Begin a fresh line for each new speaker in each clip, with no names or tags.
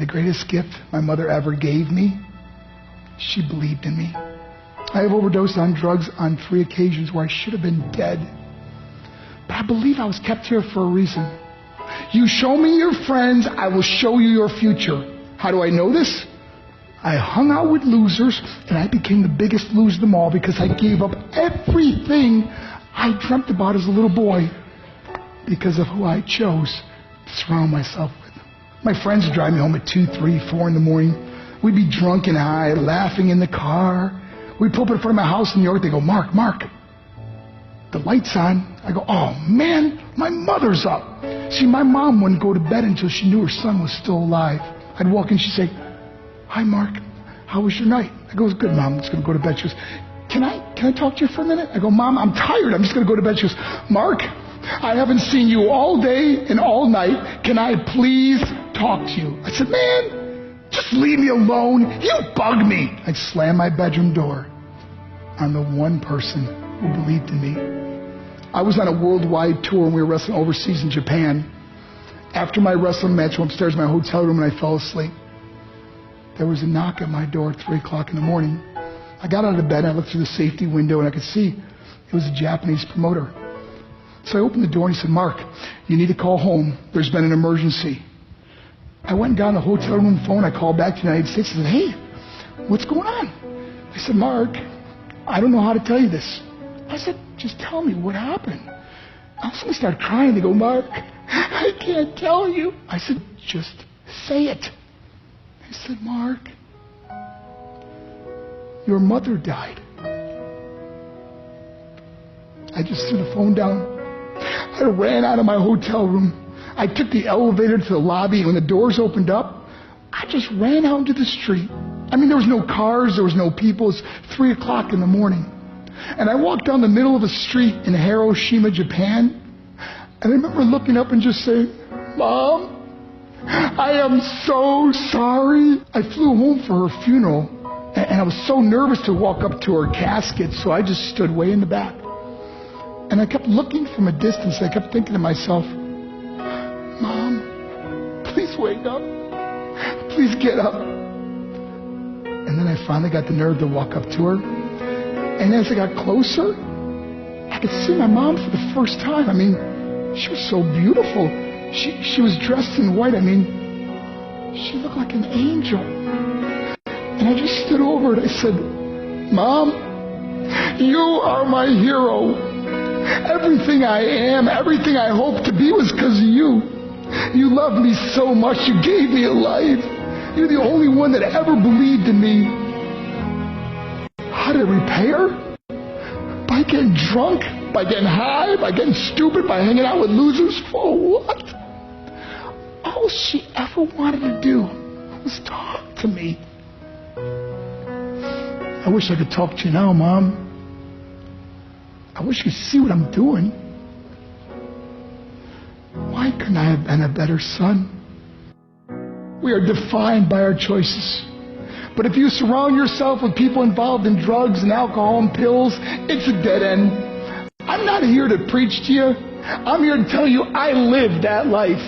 the greatest gift my mother ever gave me. She believed in me. I have overdosed on drugs on 3 occasions where I should have been dead. But I believe I was kept here for a reason. You show me your friends, I will show you your future. How do I know this? I hung out with losers, and I became the biggest loser of them all because I gave up everything I dreamt about as a little boy because of who I chose to surround myself with. My friends would drive me home at 2, 3, 4 in the morning. We'd be drunk and high, laughing in the car. We'd pull up in front of my house in New York. They go, Mark, the light's on. I go, oh man, my mother's up. See, my mom wouldn't go to bed until she knew her son was still alive. I'd walk in, she'd say, hi Mark, how was your night? I go, it was good, Mom, I'm just going to go to bed. She goes, can I talk to you for a minute? I go, Mom, I'm tired, I'm just going to go to bed. She goes, Mark, I haven't seen you all day and all night. Can I please talk to you? I said, man, just leave me alone. You bug me. I'd slam my bedroom door on the one person who believed in me. I was on a worldwide tour and we were wrestling overseas in Japan. After my wrestling match, I went upstairs in my hotel room and I fell asleep. There was a knock at my door at 3 o'clock in the morning. I got out of bed, I looked through the safety window, and I could see it was a Japanese promoter. So I opened the door and he said, Mark, you need to call home. There's been an emergency. I went and got on the hotel room phone. I called back to the United States and said, hey, what's going on? I said, Mark, I don't know how to tell you this. I said, just tell me what happened. I suddenly started crying. They go, Mark, I can't tell you. I said, just say it. They said, Mark, your mother died. I just threw the phone down. I ran out of my hotel room. I took the elevator to the lobby, and when the doors opened up, I just ran out into the street. I mean, there was no cars, there was no people. It's 3 o'clock in the morning. And I walked down the middle of a street in Hiroshima, Japan, and I remember looking up and just saying, Mom, I am so sorry. I flew home for her funeral, and I was so nervous to walk up to her casket, so I just stood way in the back. And I kept looking from a distance. I kept thinking to myself, Mom, please wake up. Please get up. And then I finally got the nerve to walk up to her. And as I got closer, I could see my mom for the first time. I mean, she was so beautiful. She was dressed in white. I mean, she looked like an angel. And I just stood over and I said, Mom, you are my hero. Everything I am, everything I hope to be was because of you. You loved me so much. You gave me a life. You're the only one that ever believed in me. How did I repay her? By getting drunk, by getting high, by getting stupid, by hanging out with losers. For what? All she ever wanted to do was talk to me. I wish I could talk to you now, Mom. I wish you could see what I'm doing. Why couldn't I have been a better son? We are defined by our choices. But if you surround yourself with people involved in drugs and alcohol and pills, it's a dead end. I'm not here to preach to you. I'm here to tell you I lived that life.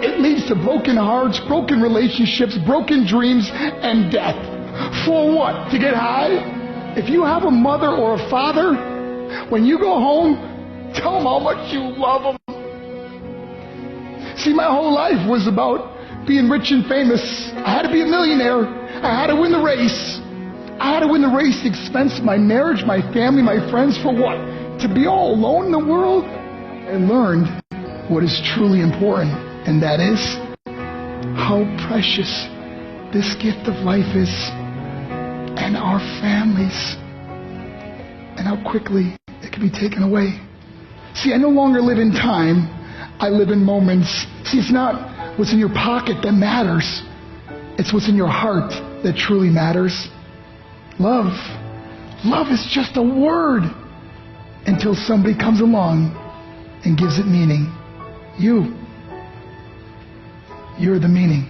It leads to broken hearts, broken relationships, broken dreams, and death. For what? To get high? If you have a mother or a father, when you go home, tell them how much you love them. See, my whole life was about being rich and famous. I had to be a millionaire. I had to win the race. I had to win the race at the expense of my marriage, my family, my friends. For what? To be all alone in the world? I learned what is truly important, and that is how precious this gift of life is, and our families, and how quickly it can be taken away. See, I no longer live in time. I live in moments. See, it's not what's in your pocket that matters. It's what's in your heart that truly matters. Love. Love is just a word until somebody comes along and gives it meaning. You're the meaning.